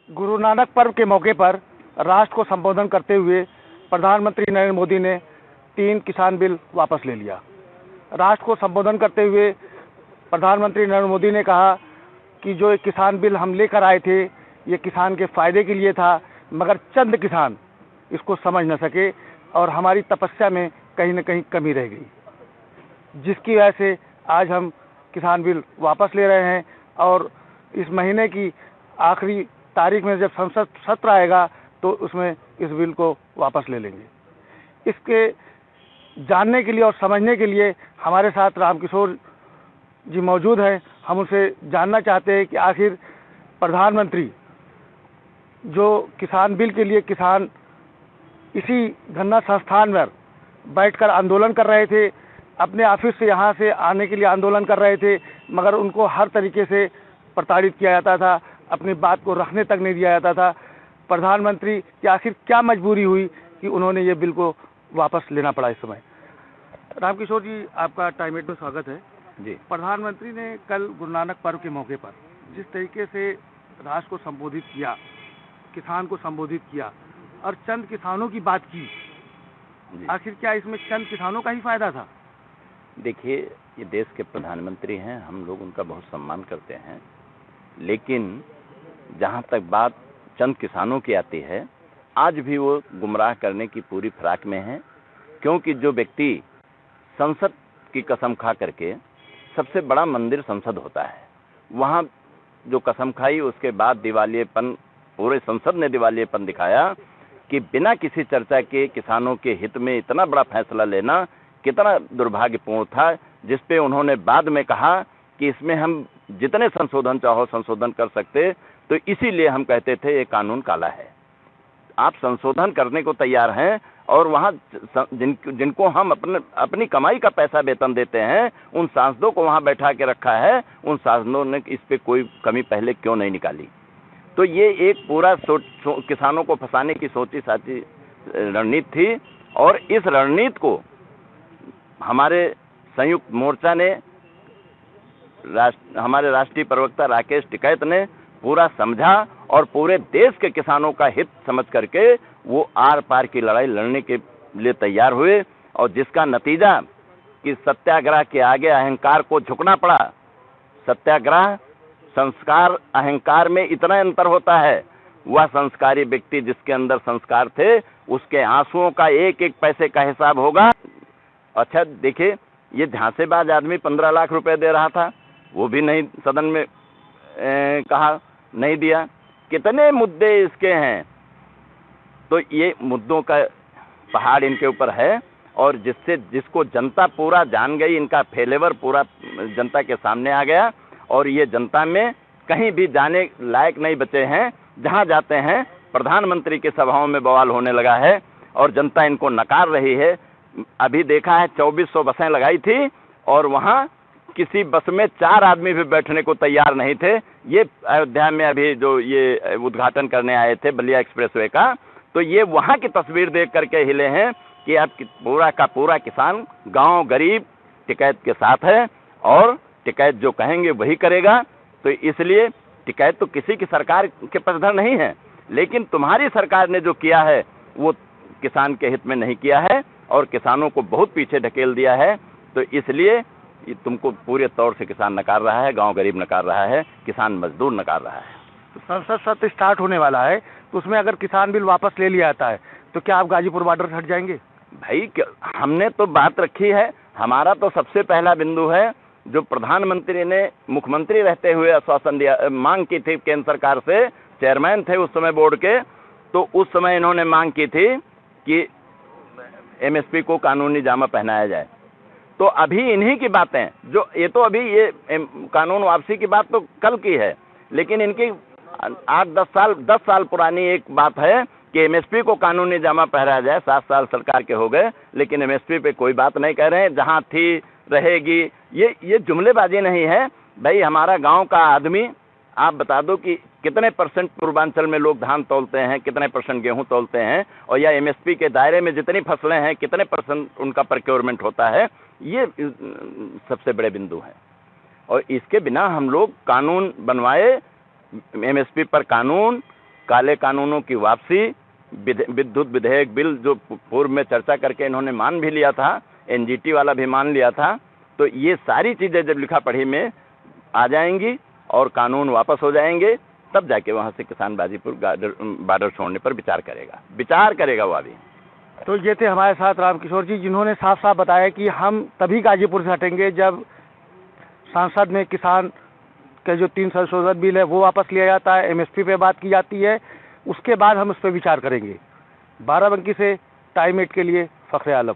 गुरु नानक पर्व के मौके पर राष्ट्र को संबोधन करते हुए प्रधानमंत्री नरेंद्र मोदी ने 3 किसान बिल वापस ले लिया। राष्ट्र को संबोधन करते हुए प्रधानमंत्री नरेंद्र मोदी ने कहा कि जो एक किसान बिल हम लेकर आए थे ये किसान के फायदे के लिए था, मगर चंद किसान इसको समझ न सके और हमारी तपस्या में कहीं न कहीं कमी रह गई, जिसकी वजह से आज हम किसान बिल वापस ले रहे हैं। और इस महीने की आखिरी तारीख में जब संसद सत्र आएगा तो उसमें इस बिल को वापस ले लेंगे। इसके जानने के लिए और समझने के लिए हमारे साथ रामकिशोर जी मौजूद हैं। हम उनसे जानना चाहते हैं कि आखिर प्रधानमंत्री जो किसान बिल के लिए किसान इसी गन्ना संस्थान में बैठकर आंदोलन कर रहे थे, अपने ऑफिस से यहाँ से आने के लिए आंदोलन कर रहे थे, मगर उनको हर तरीके से प्रताड़ित किया जाता था, अपनी बात को रखने तक नहीं दिया जाता था। प्रधानमंत्री की आखिर क्या मजबूरी हुई कि उन्होंने ये बिल को वापस लेना पड़ा इस समय? रामकिशोर जी, आपका टाइम एट में स्वागत है जी। प्रधानमंत्री ने कल गुरु नानक पर्व के मौके पर जिस तरीके से राष्ट्र को संबोधित किया, किसान को संबोधित किया और चंद किसानों की बात की, आखिर क्या इसमें चंद किसानों का ही फायदा था? देखिए, ये देश के प्रधानमंत्री हैं, हम लोग उनका बहुत सम्मान करते हैं, लेकिन जहाँ तक बात चंद किसानों की आती है, आज भी वो गुमराह करने की पूरी फिराक में है। क्योंकि जो व्यक्ति संसद की कसम खा करके, सबसे बड़ा मंदिर संसद होता है, वहाँ जो कसम खाई उसके बाद दिवालियेपन, पूरे संसद ने दिवालियेपन दिखाया कि बिना किसी चर्चा के किसानों के हित में इतना बड़ा फैसला लेना कितना दुर्भाग्यपूर्ण था, जिसपे उन्होंने बाद में कहा कि इसमें हम जितने संशोधन चाहो संशोधन कर सकते, तो इसीलिए हम कहते थे ये कानून काला है। आप संशोधन करने को तैयार हैं और वहाँ जिनको हम अपनी कमाई का पैसा वेतन देते हैं, उन सांसदों को वहाँ बैठा के रखा है, उन सांसदों ने इस पे कोई कमी पहले क्यों नहीं निकाली? तो ये एक पूरा किसानों को फंसाने की सोची साची रणनीति थी। और इस रणनीति को हमारे संयुक्त मोर्चा ने, हमारे राष्ट्रीय प्रवक्ता राकेश टिकैत ने पूरा समझा और पूरे देश के किसानों का हित समझ करके वो आर पार की लड़ाई लड़ने के लिए तैयार हुए, और जिसका नतीजा कि सत्याग्रह के आगे अहंकार को झुकना पड़ा। सत्याग्रह, संस्कार, अहंकार में इतना अंतर होता है। वह संस्कारी व्यक्ति जिसके अंदर संस्कार थे, उसके आंसुओं का एक एक पैसे का हिसाब होगा। अच्छा देखिए, ये झांसेबाज आदमी 15 लाख रुपए दे रहा था, वो भी नहीं सदन में कहा, नहीं दिया। कितने मुद्दे इसके हैं, तो ये मुद्दों का पहाड़ इनके ऊपर है, और जिसको जनता पूरा जान गई, इनका फेलेवर पूरा जनता के सामने आ गया, और ये जनता में कहीं भी जाने लायक नहीं बचे हैं। जहां जाते हैं प्रधानमंत्री की सभाओं में बवाल होने लगा है और जनता इनको नकार रही है। अभी देखा है 2400 बसें लगाई थी और वहां किसी बस में 4 आदमी भी बैठने को तैयार नहीं थे। ये अयोध्या में अभी जो ये उद्घाटन करने आए थे बलिया एक्सप्रेसवे का, तो ये वहां की तस्वीर देख करके हिले हैं कि अब पूरा का पूरा किसान, गांव गरीब टिकैत के साथ है और टिकैत जो कहेंगे वही करेगा। तो इसलिए टिकैत तो किसी की सरकार के पक्षधर नहीं है, लेकिन तुम्हारी सरकार ने जो किया है वो किसान के हित में नहीं किया है और किसानों को बहुत पीछे ढकेल दिया है। तो इसलिए तुमको पूरे तौर से किसान नकार रहा है, गांव गरीब नकार रहा है, किसान मजदूर नकार रहा है। तो संसद सत्र स्टार्ट होने वाला है, तो उसमें अगर किसान बिल वापस ले लिया जाता है तो क्या आप गाजीपुर बॉर्डर से हट जाएंगे? भाई, हमने तो बात रखी है। हमारा तो सबसे पहला बिंदु है, जो प्रधानमंत्री ने मुख्यमंत्री रहते हुए आश्वासन दिया, मांग की थी केंद्र सरकार से, चेयरमैन थे उस समय बोर्ड के, तो उस समय इन्होंने मांग की थी कि एमएसपी को कानूनी जामा पहनाया जाए। तो अभी इन्हीं की बातें, जो ये तो अभी ये कानून वापसी की बात तो कल की है, लेकिन इनकी 10 साल पुरानी एक बात है कि एमएसपी को कानूनी जामा पहनाया जाए। 7 साल सरकार के हो गए, लेकिन एमएसपी पे कोई बात नहीं कह रहे हैं। जहां थी रहेगी, ये जुमलेबाजी नहीं है भाई। हमारा गांव का आदमी, आप बता दो कि कितने परसेंट पूर्वांचल में लोग धान तौलते हैं, कितने परसेंट गेहूं तौलते हैं, और या एमएसपी के दायरे में जितनी फसलें हैं कितने परसेंट उनका प्रोक्योरमेंट होता है, ये सबसे बड़े बिंदु हैं। और इसके बिना हम लोग कानून बनवाए, एमएसपी पर कानून, काले कानूनों की वापसी, विद्युत विधेयक बिल जो पूर्व में चर्चा करके इन्होंने मान भी लिया था, एनजीटी वाला भी मान लिया था, तो ये सारी चीजें जब लिखा पढ़ी में आ जाएंगी और कानून वापस हो जाएंगे, तब जाके वहां से किसान बाजीपुर बॉर्डर छोड़ने पर विचार करेगा वो अभी। तो ये थे हमारे साथ रामकिशोर जी, जिन्होंने साफ साफ बताया कि हम तभी गाजीपुर से हटेंगे जब संसद में किसान के जो 3 संशोधन बिल है वो वापस लिया जाता है, एमएसपी पे बात की जाती है, उसके बाद हम उस पर विचार करेंगे। बाराबंकी से टाइम 8 के लिए फखरे आलम।